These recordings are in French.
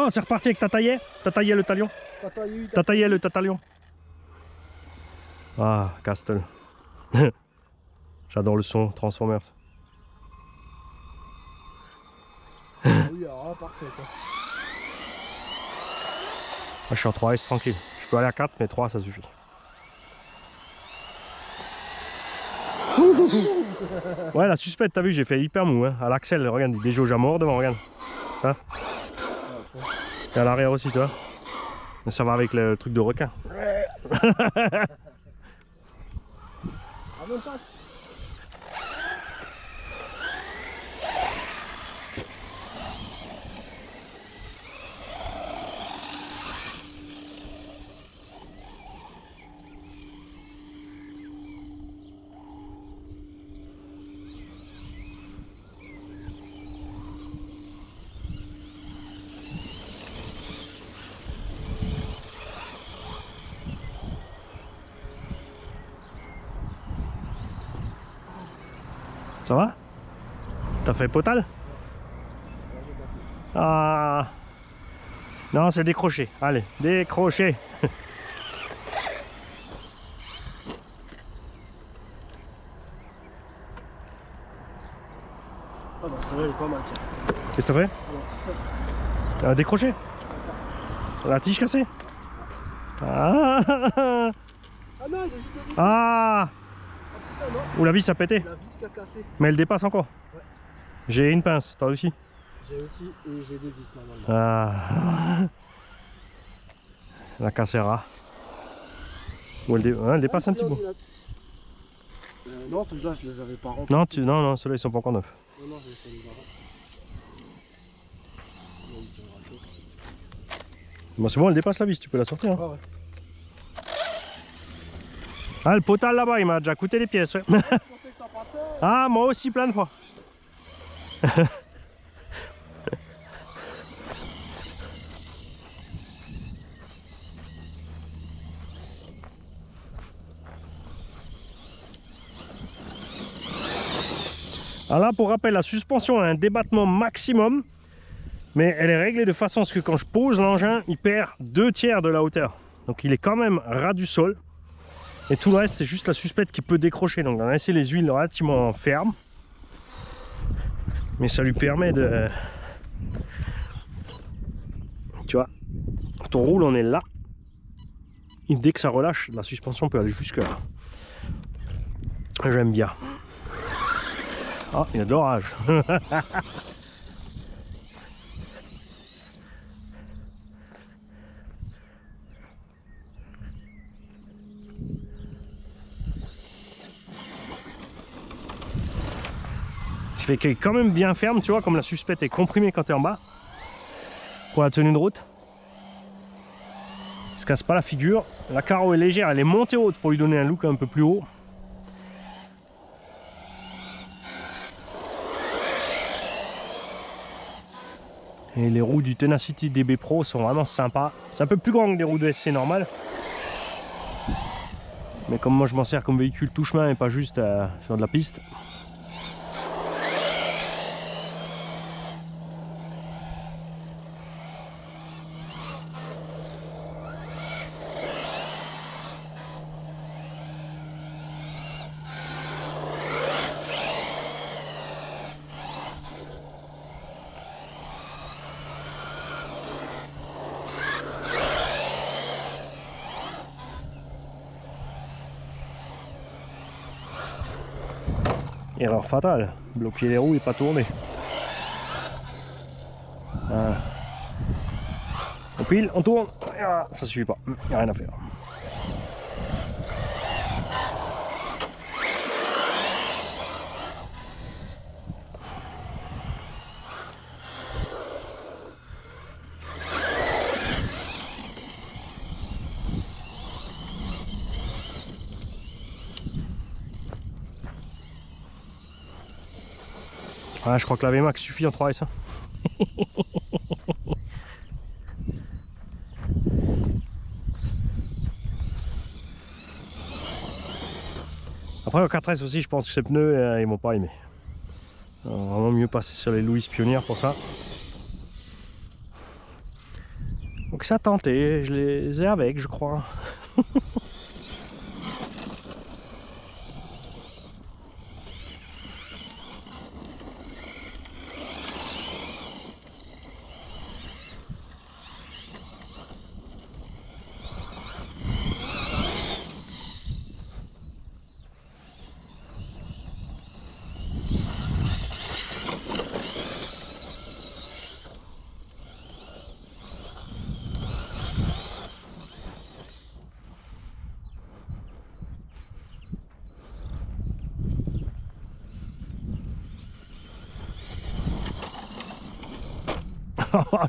Oh, c'est reparti avec Tataillet. Tataillet le talion. Tataillet le tatalion. Ah, Castle. J'adore le son, Transformers. Oui, alors là, parfait quoi. Ah, je suis en 3S tranquille. Je peux aller à 4, mais 3 ça suffit. Ouais, la suspecte, t'as vu, j'ai fait hyper mou. Hein. À l'axel, regarde, il déjauge à mort devant, regarde. Hein. Et à l'arrière aussi, tu vois. Mais ça va avec le truc de requin. Ah, bonne chance. Ça va? T'as fait potal? Ah. Non, c'est décroché. Allez, décroché. Ah non, celle-là elle est pas mal. Qu'est-ce que t'as fait? Alors, c'est ça. Décroché? La tige cassée? Ah. Ah non, il a juste de vis. Ah. Ah putain, non. Ou la vis a pété? La vis qui a cassé. Mais elle dépasse encore. Ouais. J'ai une pince, t'as aussi? J'ai aussi, et j'ai des vis normalement. Ah. La cassera. Ou elle dépasse un petit peu. Non, ceux-là, je les avais pas remplis. Non, non, ceux-là ils sont pas encore neufs. Non, non, j'ai fait les arrêts. Bon, c'est bon, elle dépasse la vis, tu peux la sortir. Hein. Ah ouais. Ah, le potal là-bas, il m'a déjà coûté les pièces. Ouais. Je pensais que ça passait. Ah, moi aussi, plein de fois. Alors là, pour rappel, la suspension a un débattement maximum, mais elle est réglée de façon à ce que quand je pose l'engin, il perd 2/3 de la hauteur. Donc il est quand même ras du sol. Et tout le reste, c'est juste la suspecte qui peut décrocher. Donc on a laissé les huiles relativement fermes. Mais ça lui permet de... Tu vois, quand on roule, on est là. Et dès que ça relâche, la suspension peut aller jusque là. J'aime bien. Ah, il y a de l'orage. Ce qui fait qu'elle est quand même bien ferme, tu vois, comme la suspecte est comprimée quand tu es en bas. Pour la tenue de route. Elle se casse pas la figure. La carreau est légère, elle est montée haute pour lui donner un look un peu plus haut. Et les roues du Tenacity DB Pro sont vraiment sympas. C'est un peu plus grand que des roues de SC normales. Mais comme moi je m'en sers comme véhicule tout chemin et pas juste sur de la piste. Erreur fatale, bloquer les roues et pas tourner. Voilà. On pile, on tourne, ah, ça suffit pas, il n'y a rien à faire. Ah, je crois que la VMAX suffit en 3S. Après, en 4S aussi, je pense que ces pneus, ils m'ont pas aimé. Alors, vraiment mieux passer sur les Louis Pionnier pour ça. Donc ça a tenté, je les ai avec, je crois.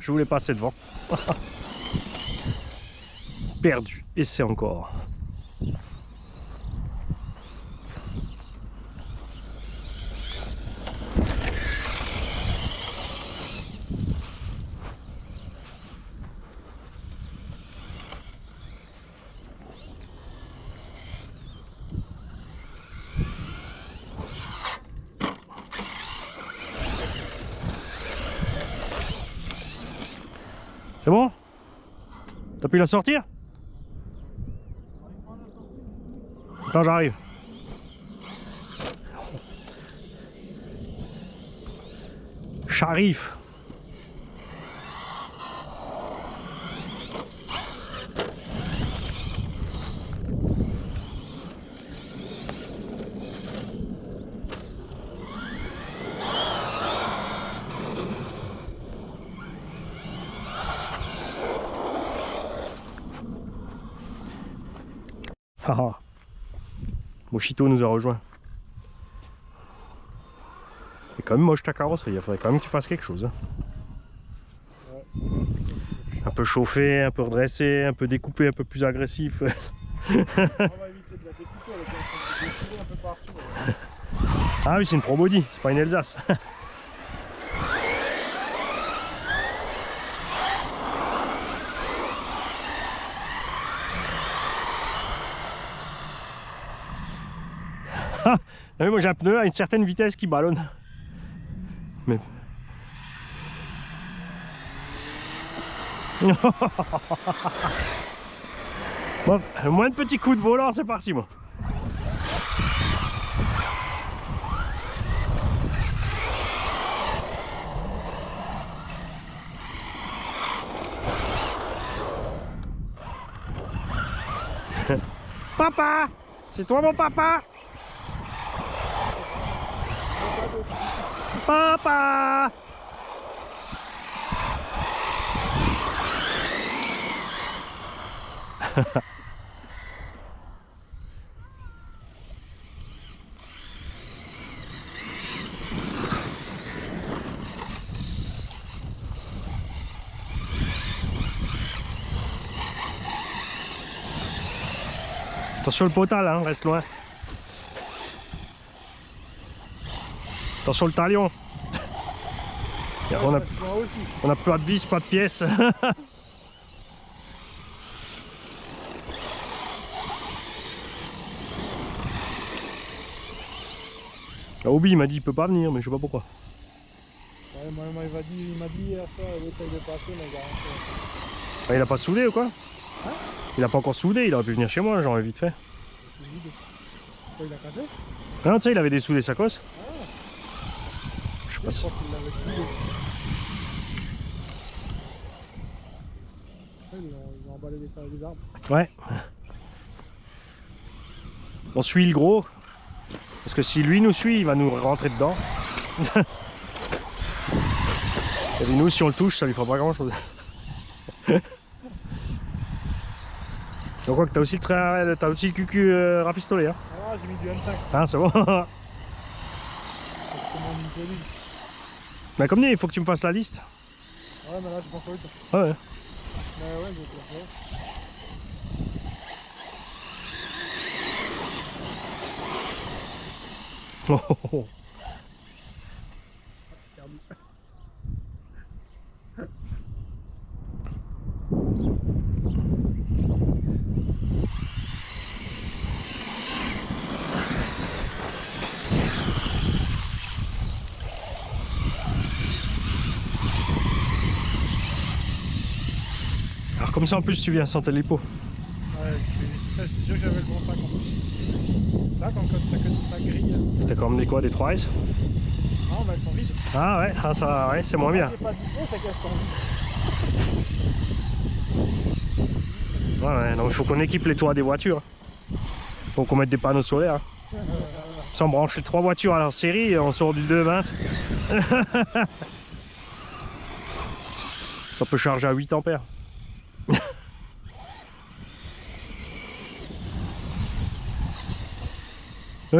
Je voulais passer devant. Perdu. Et c'est encore. C'est bon? T'as pu la sortir? Attends, j'arrive. J'arrive. Haha. Mochito nous a rejoint. C'est quand même moche ta carrosserie, il faudrait quand même que tu fasses quelque chose. Hein. Ouais. Un peu chauffé, un peu redressé, un peu découpé, un peu plus agressif. On va éviter de la découper, elle est en train de découper un peu partout. Ah oui, c'est une Pro Body, c'est pas une Alsace. Ah oui, moi j'ai un pneu à une certaine vitesse qui ballonne. Mais... Bon, moins de petits coups de volant, c'est parti moi. Papa! C'est toi mon papa! Papa! Attention le potal, hein, reste loin. Attention le talion. On a pas de vis, pas de pièces. Obi il m'a dit il peut pas venir, mais je sais pas pourquoi. Ouais, moi, il m'a dit hier soir, il essaye de passer, mais il a rien fait. Ah, il a pas soudé ou quoi? Hein? Il a pas encore soudé, il aurait pu venir chez moi, j'aurais vite fait. Quoi, il a cassé? Ah non, tu sais, il avait dessoudé sa cosse. Ah, Je sais pas je si... crois qu'il l'avait soudé. Ils ont emballé les arbres. Ouais. On suit le gros. Parce que si lui nous suit, il va nous rentrer dedans. Et puis nous, si on le touche, ça lui fera pas grand chose. Donc quoi que t'as aussi le cucu rapistolet. Hein. Ah, j'ai mis du M5. Ah, c'est bon. C'est mon insolite. Mais comme dit, il faut que tu me fasses la liste. Ouais, mais là, tu prends vite. Ah ouais. Mais ouais, je vais te la faire. Oh, oh, oh. Perdu. Comme ça en plus tu viens sans tes lipo. Ouais, je suis sûr que j'avais le bon sac en plus. Là, quand t'as que ça grille. T'as commandé quoi, des 3S? Non, mais elles sont vides. Ah ouais, ah, ça, ouais, c'est moins bien. Pas du tout, c'est qu'elles sont vides. Ouais, ouais, non, il faut qu'on équipe les toits des voitures. Faut qu'on mette des panneaux solaires. Sans brancher 3 voitures à la série, on sort du 220. Ça peut charger à 8 ampères.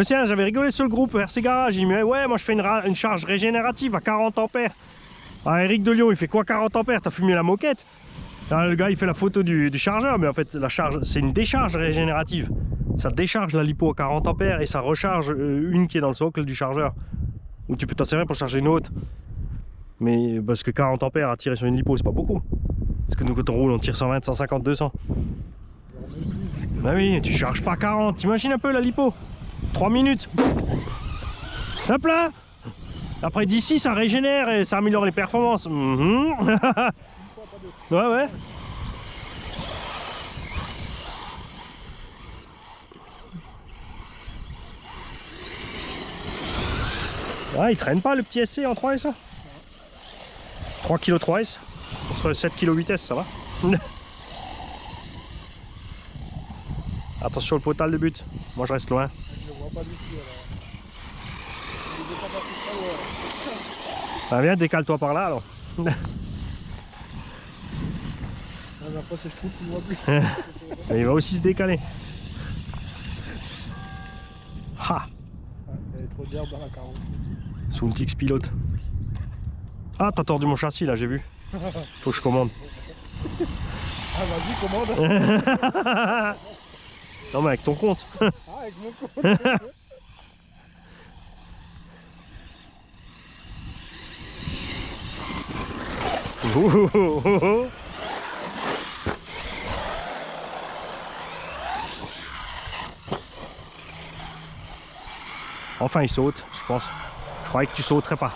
Tiens, j'avais rigolé sur le groupe RC Garage. Il me dit ouais, moi je fais une charge régénérative à 40 ampères. Ah, Eric de Lyon, il fait quoi 40 ampères? T'as fumé la moquette? Là, le gars il fait la photo du chargeur, mais en fait la charge c'est une décharge régénérative. Ça décharge la lipo à 40 ampères et ça recharge une qui est dans le socle du chargeur. Ou tu peux t'en servir pour charger une autre. Mais parce que 40 ampères à tirer sur une lipo c'est pas beaucoup. Parce que nous quand on roule on tire 120, 150, 200. Bah oui, tu charges pas 40. T'imagines un peu la lipo? 3 minutes. Hop là. Après d'ici ça régénère et ça améliore les performances. Ouais ouais. Ah, il traîne pas le petit SC en 3S là. 3 kg 3S sur 7 kg vitesse, ça va. Attention le potal de but. Moi je reste loin. Je le vois pas d'ici alors. Je vais pas passer très loin. Bah, viens, décale-toi par là alors. Après c'est je trouve qu'il ne voit plus. Il va aussi se décaler. Ha! Il y avait trop d'herbe dans la carrosserie. Sous le Tix pilote. Ah, t'as tordu mon châssis là, j'ai vu. Faut que je commande. Ah vas-y, commande. Non mais avec ton compte. Ah, avec mon compte. Enfin il saute, je pense. Je croyais que tu sauterais pas.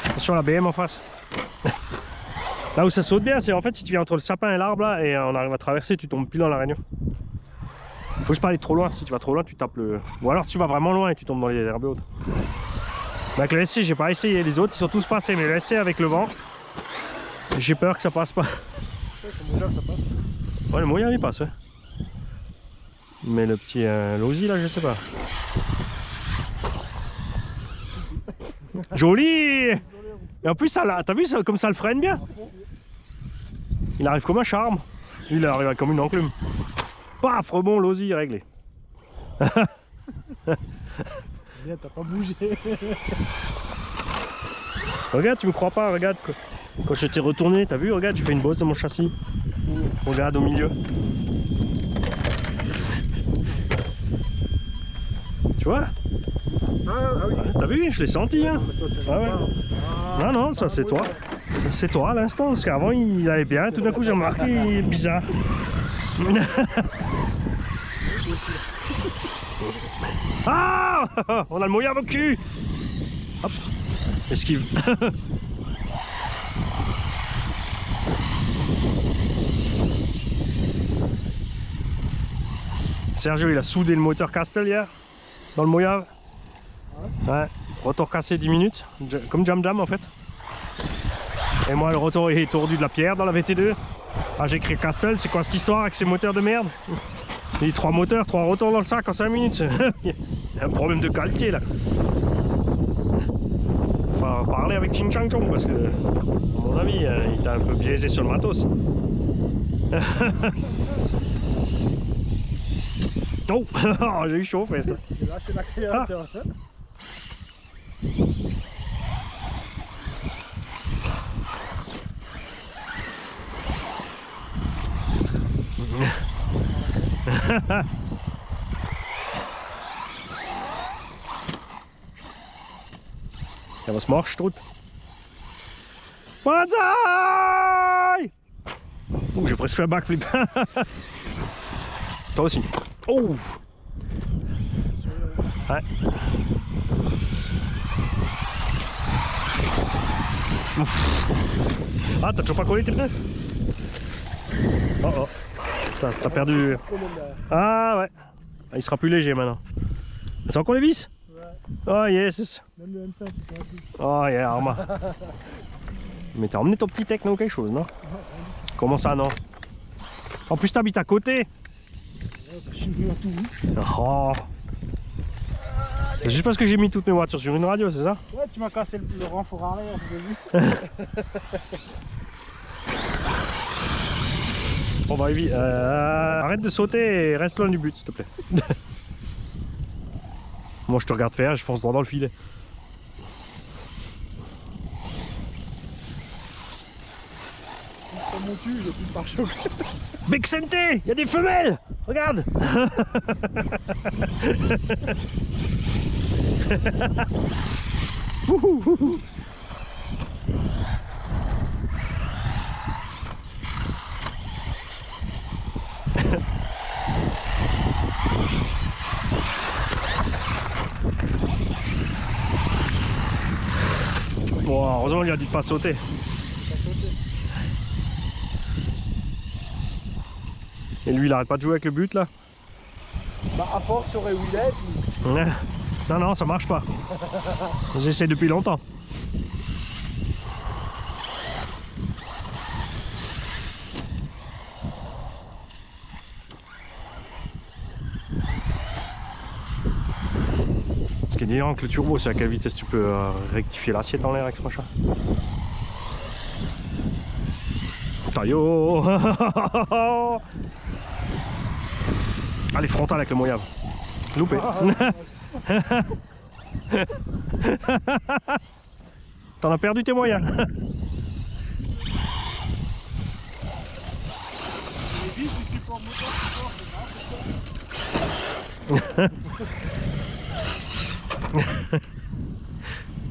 Attention à la BM en face. Là où ça saute bien, c'est en fait si tu viens entre le sapin et l'arbre là et on arrive à traverser, tu tombes pile dans la réunion. Faut juste pas aller trop loin, si tu vas trop loin tu tapes le... Ou alors tu vas vraiment loin et tu tombes dans les herbes hautes. Mais avec le SC j'ai pas essayé, les autres ils sont tous passés, mais le SC avec le vent, j'ai peur que ça passe pas. Ouais, ça passe. Ouais, le moyen il passe, ouais. Mais le petit Losi là, je sais pas. Joli! Et en plus, t'as vu ça, comme ça le freine bien? Il arrive comme un charme. Lui, il arrive comme une enclume. Paf, rebond, Losi, réglé. Bien, t'as pas bougé. Regarde, tu me crois pas, regarde. Quand je t'ai retourné, t'as vu, regarde, j'ai fait une bosse dans mon châssis. Regarde au milieu. Tu vois? Ah oui. Ouais, t'as vu, je l'ai senti, hein. Mais ça, c'est Ah ouais. pas... Non, non, ça c'est toi. C'est toi à l'instant, parce qu'avant il allait bien, tout d'un coup j'ai remarqué, il est bizarre. Ah! On a le mouillard au cul! Hop! Esquive. Sergio il a soudé le moteur Castel hier, dans le mouillard. Ouais, rotor cassé 10 minutes, comme Jam Jam en fait. Et moi le rotor est tordu de la pierre dans la VT2. Ah j'ai créé Castel, c'est quoi cette histoire avec ces moteurs de merde? Il y a 3 moteurs, 3 rotors dans le sac en 5 minutes. Il y a un problème de qualité là. Faut parler avec Ching Chang Chong parce que, à mon avis, il t'a un peu biaisé sur le matos. Oh, j'ai eu chaud, fest. J'ai lâché l'accélérateur. Ah. Ja, was machst du? Banzai! J'ai presque fait un backflip. Toi aussi. Oh! Ouais. Ouf. Ah, t'as toujours pas collé tes pneus? Oh oh. T'as perdu. Ah ouais. Ah, il sera plus léger maintenant. C'est encore les vis? Ouais. Oh yes. Même le M5, il fait un peu. Oh yeah, Arma. Mais t'as emmené ton petit techno ou quelque chose, non? Comment ça, non? En plus, t'habites à côté. Ouais, je suis venu à Toulouse. Oh. C'est juste parce que j'ai mis toutes mes voitures sur une radio, c'est ça? Ouais, tu m'as cassé le renfort arrière, vous avez vu? Bon bah Evie, arrête de sauter et reste loin du but, s'il te plaît. Moi je te regarde faire, je fonce droit dans le filet. Sur mon cul, j'ai plus de pare-choc. Bexente, il y a des femelles. Regarde. Bon, heureusement il a dit de pas sauter. Et lui il arrête pas de jouer avec le but là. Bah à force sur Willet. Non non ça marche pas. J'essaie depuis longtemps. Ce qui est différent que le turbo, c'est à quelle vitesse tu peux rectifier l'assiette en l'air avec ce machin. Taillot. Allez, frontal avec le Mojave. Loupé. T'en as perdu tes moyens. Les vis du support moteur, c'est ça.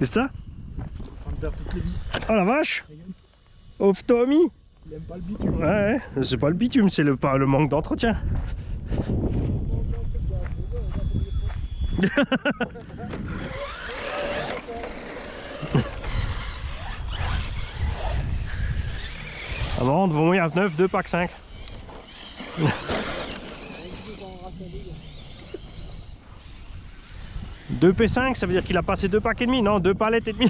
C'est ça? On va me faire toutes les vis. Oh la vache! Ouf Tommy! Il aime pas le bitume. Ouais, c'est pas le bitume, c'est le manque d'entretien. À vendre, vont y à 9, 2 packs 5. Deux P5, ça veut dire qu'il a passé 2 packs et demi, non, 2 palettes et demi.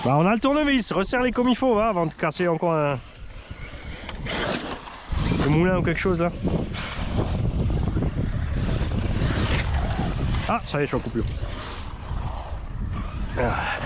Bah on a le tournevis, resserre-les comme il faut va, avant de casser encore un le moulin ou quelque chose là. Ah ça y est, je suis en coupure. Ah.